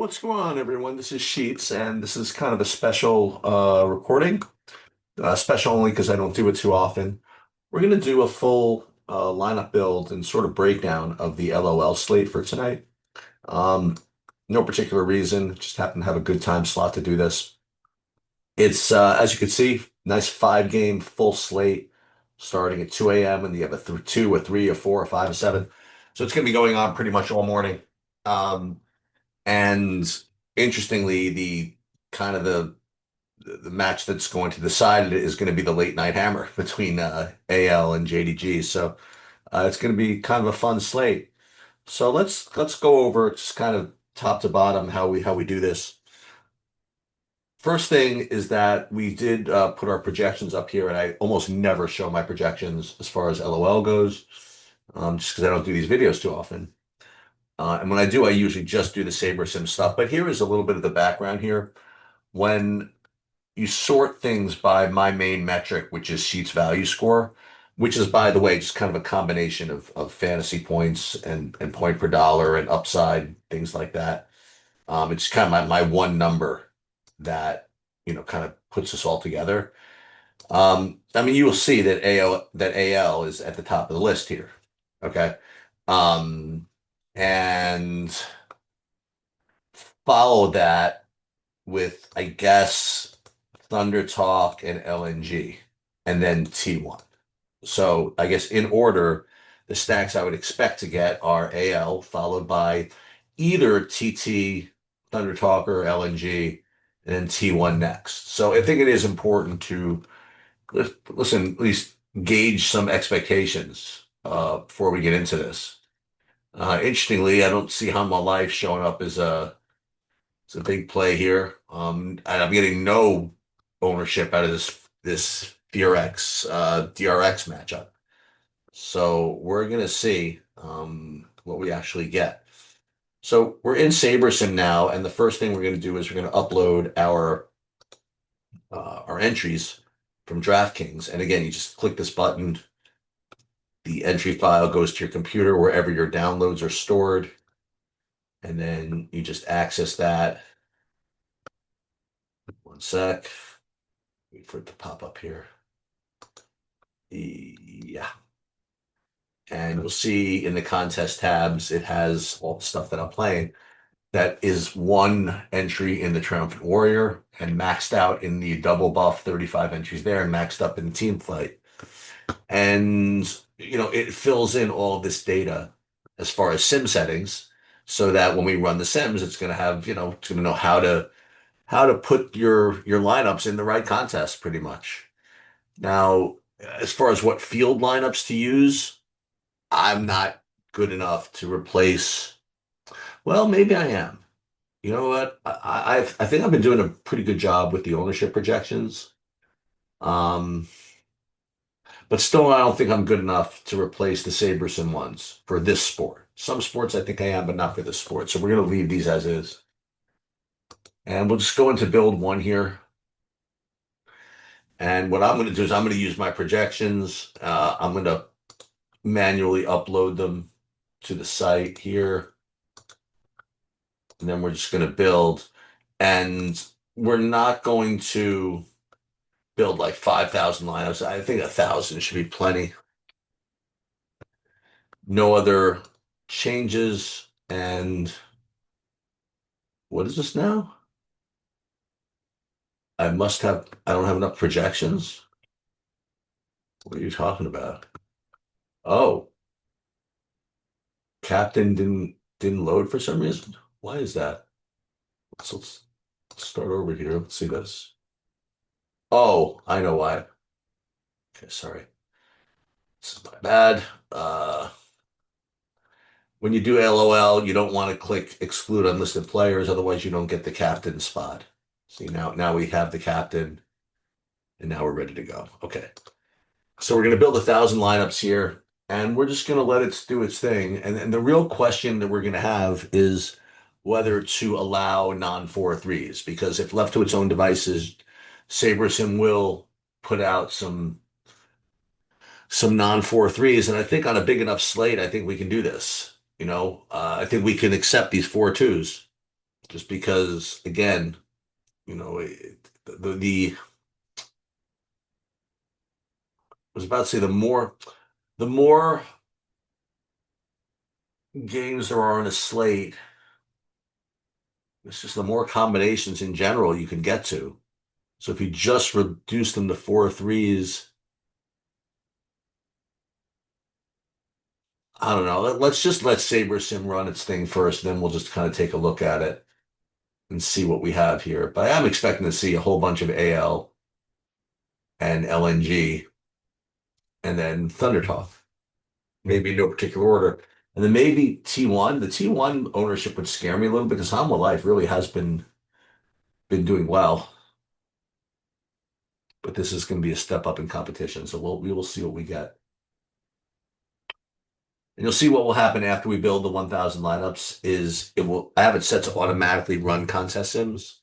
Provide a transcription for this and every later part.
What's going on, everyone? This is Sheets, and this is kind of a special recording. Special only because I don't do it too often. We're going to do a full lineup build and sort of breakdown of the LOL slate for tonight. Um, no particular reason, just happen to have a good time slot to do this. It's, as you can see, nice 5 game full slate starting at 2 a.m. and you have a 2, a 3, a 4, a 5, a 7. So it's going to be going on pretty much all morning. Um, and interestingly, the kind of the match that's going to decide it is going to be the late night hammer between AL and JDG. So it's going to be kind of a fun slate. So let's go over just kind of top to bottom how we do this. First thing is that we did put our projections up here, and I almost never show my projections as far as LOL goes, just because I don't do these videos too often. And when I do, I usually just do the Saber Sim stuff. But here is a little bit of the background here. When you sort things by my main metric, which is Sheets value score, which is, by the way, just kind of a combination of fantasy points and point per dollar and upside, things like that. It's kind of my one number that, kind of puts us all together. I mean, you will see that AL is at the top of the list here. Okay. Um, and follow that with, I guess, Thunder Talk and LNG, and then T1. So I guess in order, the stacks I would expect to get are AL, followed by either TT, Thunder Talk, or LNG, and then T1 next. So I think it is important to listen, at least gauge some expectations before we get into this. Interestingly, I don't see Hanwha Life showing up as it's a big play here. And I'm getting no ownership out of this DRX matchup. So we're gonna see what we actually get. So we're in SaberSim now, and the first thing we're gonna do is we're gonna upload our entries from DraftKings. And again, you just click this button. The entry file goes to your computer wherever your downloads are stored, and then you just access that. One sec. Wait for it to pop up here. Yeah. And you'll see in the contest tabs, it has all the stuff that I'm playing. That is one entry in the Triumphant Warrior and maxed out in the double buff, 35 entries there, and maxed up in the team fight. And, it fills in all of this data as far as sim settings so that when we run the sims, it's going to have, it's going to know how to put your lineups in the right contest pretty much. Now, as far as what field lineups to use, I'm not good enough to replace. Well, maybe I am. You know what? I think I've been doing a pretty good job with the ownership projections. Um, but still, I don't think I'm good enough to replace the SaberSim ones for this sport. Some sports I think I am, but not for this sport. So we're going to leave these as is. And we'll just go into build one here. And what I'm going to do is I'm going to use my projections. I'm going to manually upload them to the site here. And then we're just going to build. And we're not going to build like 5,000 lineups. I think 1,000 should be plenty. No other changes. And what is this now? I don't have enough projections. What are you talking about? Oh, Captain didn't load for some reason. Why is that? Let's start over here. Let's see this. Oh, I know why. Okay, sorry. This is my bad. Uh, when you do LOL, you don't want to click exclude unlisted players, otherwise you don't get the captain spot. See, now we have the captain, and now we're ready to go. Okay. So we're going to build 1,000 lineups here, and we're just going to let it do its thing. And the real question that we're going to have is whether to allow non-4-3s, because if left to its own devices, SaberSim will put out some non-4-3s, and I think on a big enough slate, I think we can do this. I think we can accept these 4-2s. just because, again, the I was about to say the more games there are on a slate, it's just the more combinations in general you can get to. So if you just reduce them to four threes, I don't know. Let's just let SaberSim run its thing first, and then we'll just kind of take a look at it and see what we have here. But I am expecting to see a whole bunch of AL and LNG and then Thunder Talk, maybe in no particular order. And then maybe T1. The T1 ownership would scare me a little bit because Hanwha Life really has been doing well. But this is going to be a step up in competition. So we will see what we get. And you'll see what will happen after we build the 1,000 lineups is I have it set to automatically run contest sims.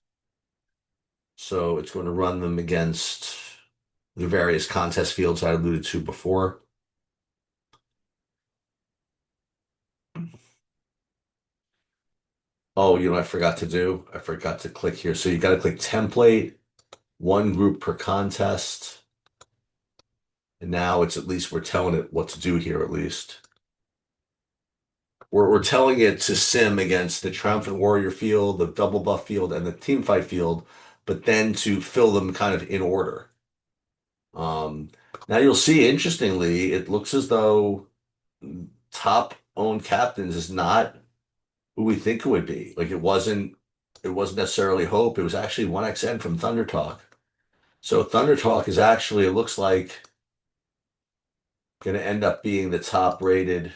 So it's going to run them against the various contest fields I alluded to before. Oh, I forgot to do? I forgot to click here. So you got to click template, one group per contest. And now it's at least we're telling it what to do here at least. We're telling it to sim against the Triumphant Warrior field, the Double Buff field, and the Team Fight field, but then to fill them kind of in order. Um, Now you'll see, interestingly, it looks as though top owned captains is not who we think it would be. Like it wasn't necessarily Hope. It was actually 1XN from Thunder Talk. So Thunder Talk is actually, it looks like, going to end up being the top rated.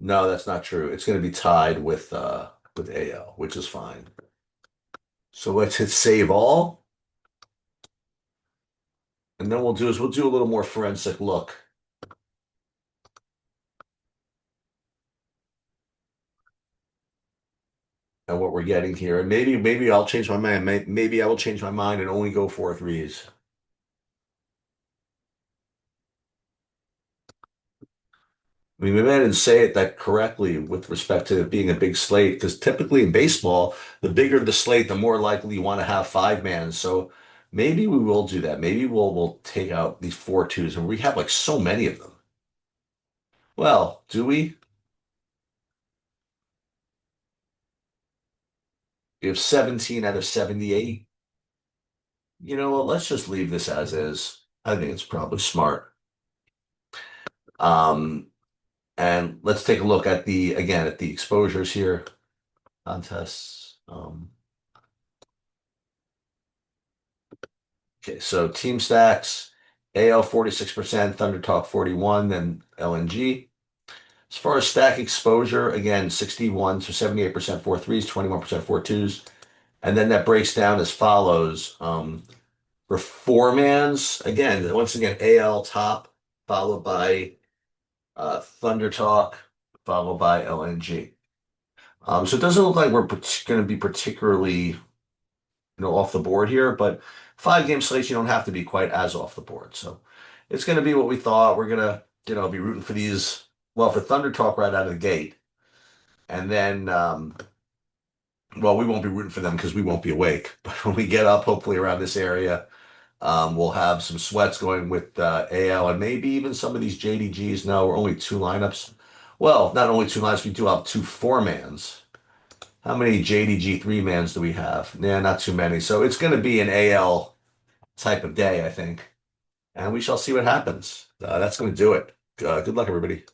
No, that's not true. It's going to be tied with AL, which is fine. So let's hit save all, and then we'll do a little more forensic look at what we're getting here. And maybe I'll change my mind. Maybe I will change my mind and only go four threes. I mean, maybe I didn't say it that correctly with respect to it being a big slate, because typically in baseball, the bigger the slate, the more likely you want to have five man. So maybe we will do that. Maybe we'll take out these four twos, and we have like so many of them. Well, do we? We have 17 out of 78. You know what? Let's just leave this as is. I think it's probably smart. Um, and let's take a look at the exposures here, contests. Okay, so team stacks, AL 46%, Thunder Talk 41, then LNG. As far as stack exposure, again, 61 to 78% four threes, 21% four twos. And then that breaks down as follows. For four mans, again, once again, AL top, followed by Thunder Talk, followed by LNG. So it doesn't look like we're going to be particularly, off the board here, but five game slates, you don't have to be quite as off the board. So it's going to be what we thought. We're going to, be rooting for these, well, for Thunder Talk right out of the gate. And then, well, we won't be rooting for them because we won't be awake. But when we get up, hopefully around this area, we'll have some sweats going with AL and maybe even some of these JDGs. No, we're only two lineups. Well, not only two lineups, we do have two four-mans. How many JDG three-mans do we have? Yeah, not too many. So it's going to be an AL type of day, I think. And we shall see what happens. That's going to do it. Good luck, everybody.